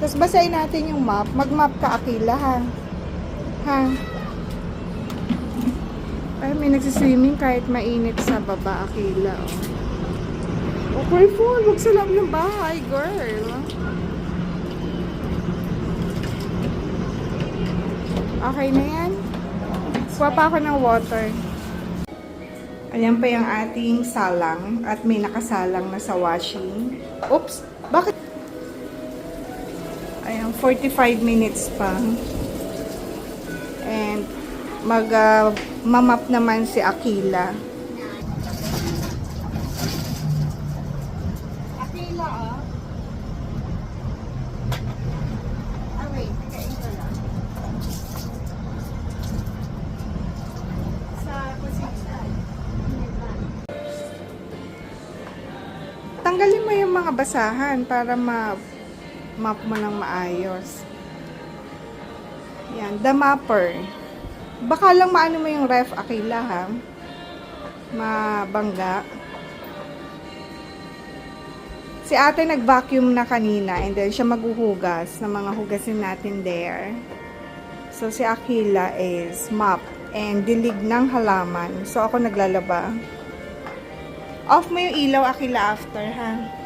Tapos basahin natin yung map. Mag-map ka, Akila, ha? Ha? Ay, may nagsiswimming kahit mainit sa baba, Akila, oh. Okay, full. Huwag sa loob ng bahay, girl. Okay na yan? Kuha pa ako ng water. Ayan pa yung ating salang. At may nakasalang na sa washing. Oops! Bakit? Ayan, 45 minutes pa. And mamap naman si Akila. Akila, ah. Ah, wait. Tekain ko lang. Sa kusina. Tanggalin mo yung mga basahan para map mo ng maayos. Yan, the mapper. Baka lang maano mo yung ref, Akila, ha? Mabangga. Si ate nag-vacuum na kanina and then siya maghuhugas ng mga hugasin natin there. So, si Akila is mop and dilig ng halaman. So, ako naglalaba. Off mo yung ilaw, Akila, after, ha?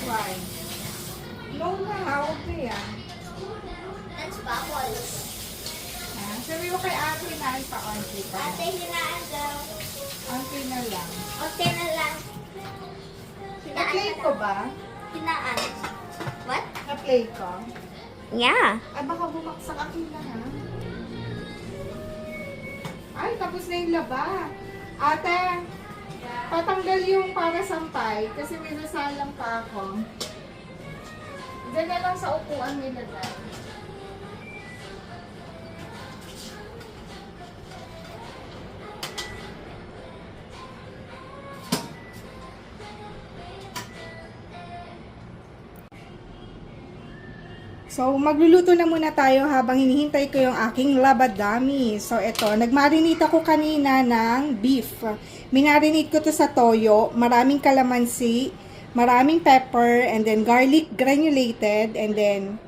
Why? No na, okay yan. That's bubble. Sabi mo kay ate na pa-onti pa. Ate, hinaan daw. Onti na lang. Okay na lang. Na-play ko ba? Hinaan. What? Na-play ko? Yeah. Ay, baka bumaksak Akila, ha? Ay, tapos na yung laba. Ate, patanggal yung para sampay kasi may nasalang pa ako. Diyan na lang sa upuan nilagay. So, magluluto na muna tayo habang hinihintay ko yung aking labadami. So, ito, nagmarinate ako kanina ng beef. Minarinate ko to sa toyo, maraming kalamansi, maraming pepper, and then garlic granulated, and then,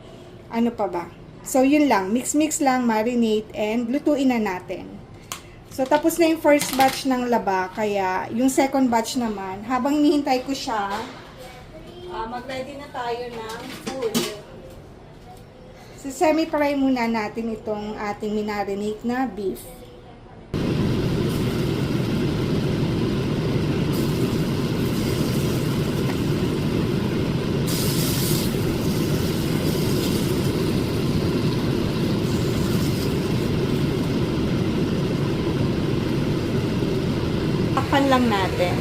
ano pa ba? So, yun lang. Mix-mix lang, marinate, and lutuin na natin. So, tapos na yung first batch ng laba, kaya yung second batch naman, habang hinihintay ko siya, mag-ready na tayo ng food. So, semi-fry muna natin itong ating minarinate na beef. Takpan lang natin.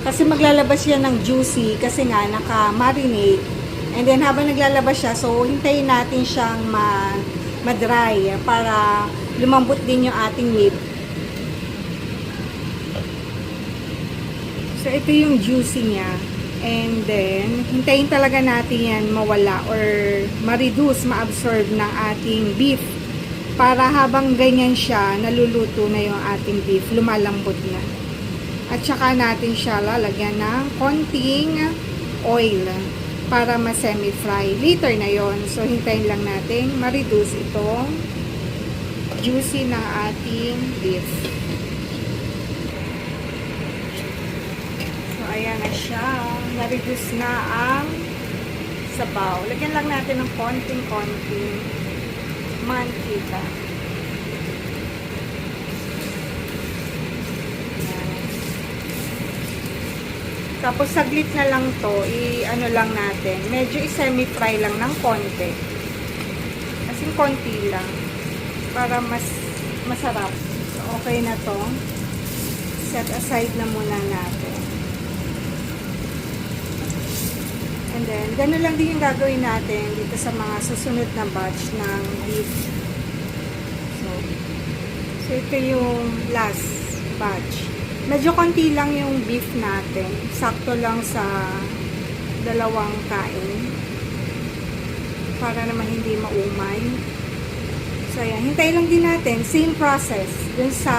Kasi maglalabas yan ng juicy kasi nga naka-marinate. And then, habang naglalabas siya, so, hintayin natin siyang ma-dry para lumambot din yung ating meat. So, ito yung juicy niya. And then, hintayin talaga natin yan mawala or ma-reduce, ma-absorb ng ating beef. Para habang ganyan siya, naluluto na yung ating beef, lumalambot na. At saka natin siya lalagyan ng konting oil para ma-semi-fry. Later na yon. So, hintayin lang natin ma-reduce itong juicy ng ating beef. So, ayan na siya. Na-reduce na ang sabaw. Lagyan lang natin ng konting-konting mantika. Tapos, saglit na lang to, i-ano lang natin, medyo i-semi-fry lang ng konti. Kasi konti lang, para mas masarap. So, okay na to. Set aside na muna natin. And then, gano'n lang din yung gagawin natin dito sa mga susunod na batch ng beef. So ito yung last batch. Medyo konti lang yung beef natin. Sakto lang sa dalawang kain. Para naman hindi maumay. So, ayan. Hintayin lang din natin. Same process dun sa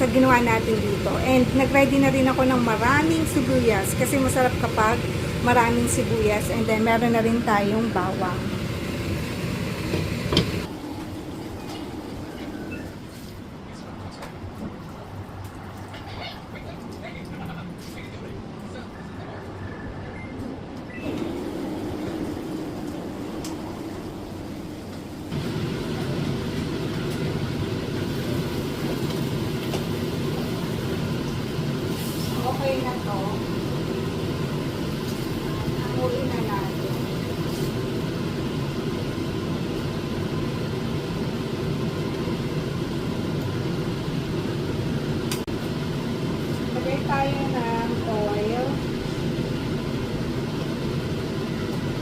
ginawa natin dito. And nag-ready na rin ako ng maraming sibuyas. Kasi masarap kapag maraming sibuyas. And then, meron na rin tayong bawang. Okay na to. Hanguin na natin. Lagay tayo ng oil.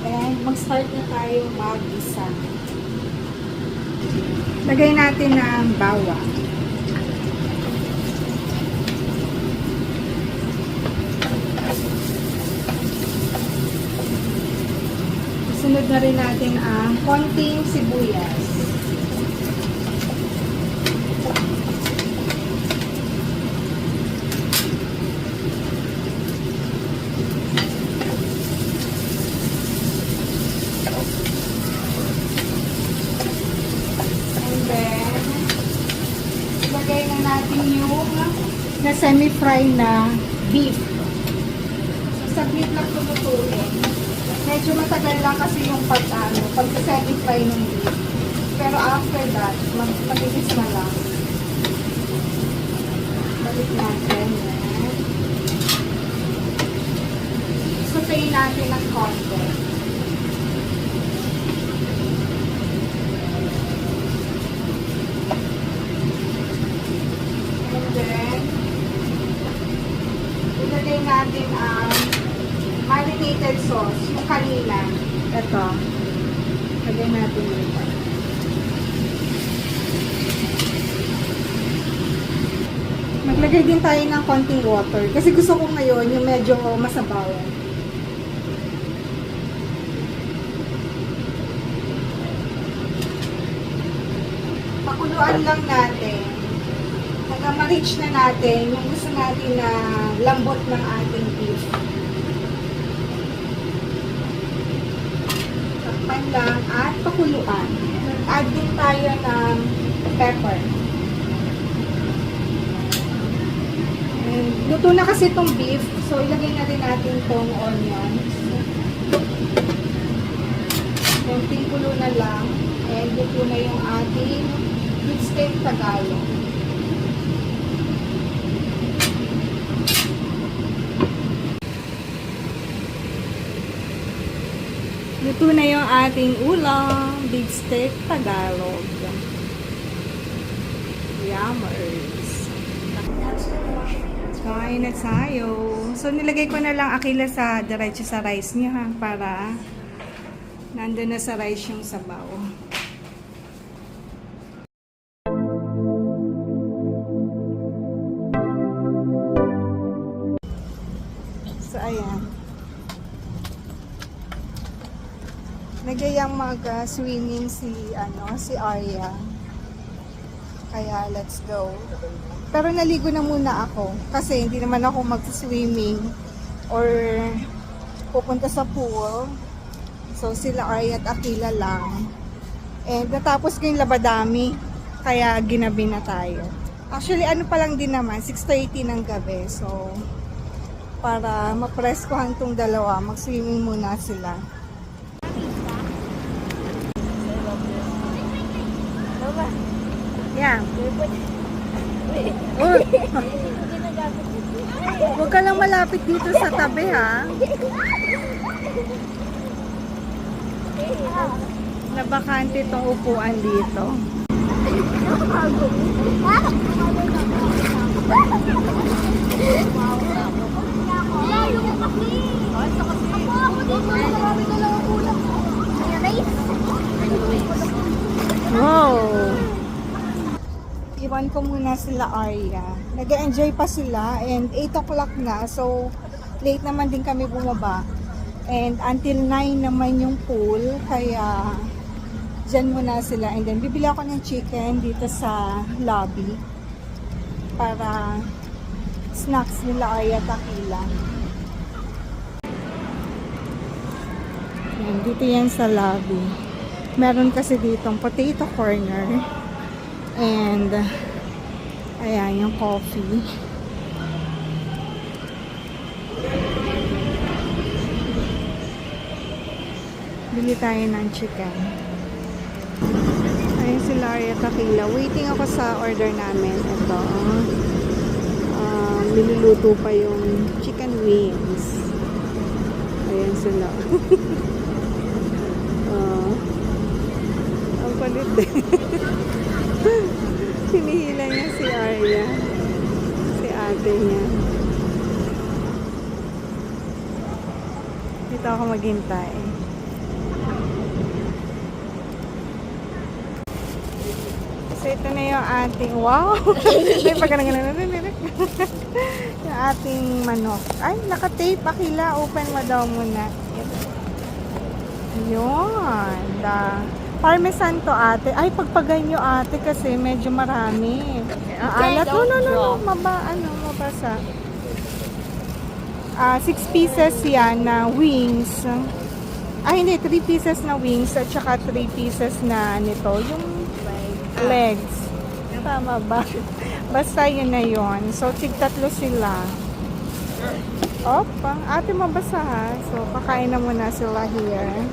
And mag-start na tayo mag-isa. Lagay natin ng bawang. Sunod na rin natin ang konting sibuyas. And then, ilagay na natin yung na semi-fry na beef. So, saglit lang tumutuloy. Medyo matagal lang kasi yung pag-semi-fry ng beef. Pero after that, matitis na lang. Balik natin. Sautein natin ng konti. And then, ilagay natin ang marinated sauce, yung kanina. Ito. Lagay natin ito. Maglagay din tayo ng konting water. Kasi gusto ko ngayon yung medyo masabaw. Pakuluan lang natin. Hanggang ma-reach na natin yung gusto natin na lambot ng ating beef. Takpan lang at pakuluan. Add din tayo ng pepper. And luto na kasi itong beef, so ilagay na rin natin itong onions. Konting kulo na lang, and luto na yung ating beef steak Tagalog. Luto na yung ating ulam, beef steak Tagalog. Yummers. Kain na tayo. So, nilagay ko na lang akila sa diretso sa rice niya ha, para nandun na sa rice yung sabaw. So, ayan. Nagayang mag-swimming si Arya. Kaya, let's go. Pero naligo na muna ako kasi hindi naman ako mag-swimming or pupunta sa pool. So, sila Arya at Akila lang. And natapos ko yung labadami, kaya ginabi na tayo. Actually, ano pa lang din naman, 6:30 ng gabi. So, para mapreskohan tong dalawa, mag-swimming muna sila. Yeah. Oh. Huwag ka lang malapit dito sa tabi, ha? Nabakante itong upuan dito. Wow! Iwan ko muna sila Arya. Nag-enjoy pa sila and 8 o'clock na. So, late naman din kami bumaba. And until 9 naman yung pool. Kaya, dyan muna sila. And then, bibili ako ng chicken dito sa lobby. Para snacks nila Arya Takila. Yan, dito yan sa lobby. Meron kasi ditong potato corner. And, ayan, yung coffee. Bili tayo ng chicken. Ayun si Laria Takila. Waiting ako sa order namin. Ito. Niluluto pa yung chicken wings. Ayan sila. Ang kulit din. Hinihila niya si Arya. Si ate niya. Dito ako maghintay. So, ito na yung ating, wow! May pagkanang yung ating manok. Ay, naka-tape. Akila, open mo daw muna. Yun. Parmesan to ate. Ay, pagpaganyo ate kasi medyo marami. Alat. No. Mabasa. 6 pieces yan na wings. Ay, hindi. 3 pieces na wings at saka 3 pieces na nito. Yung legs. Tama ba? Basta yun na yun. So, tig-tatlo sila. Ate, mabasa ha. So, kakain na muna sila here.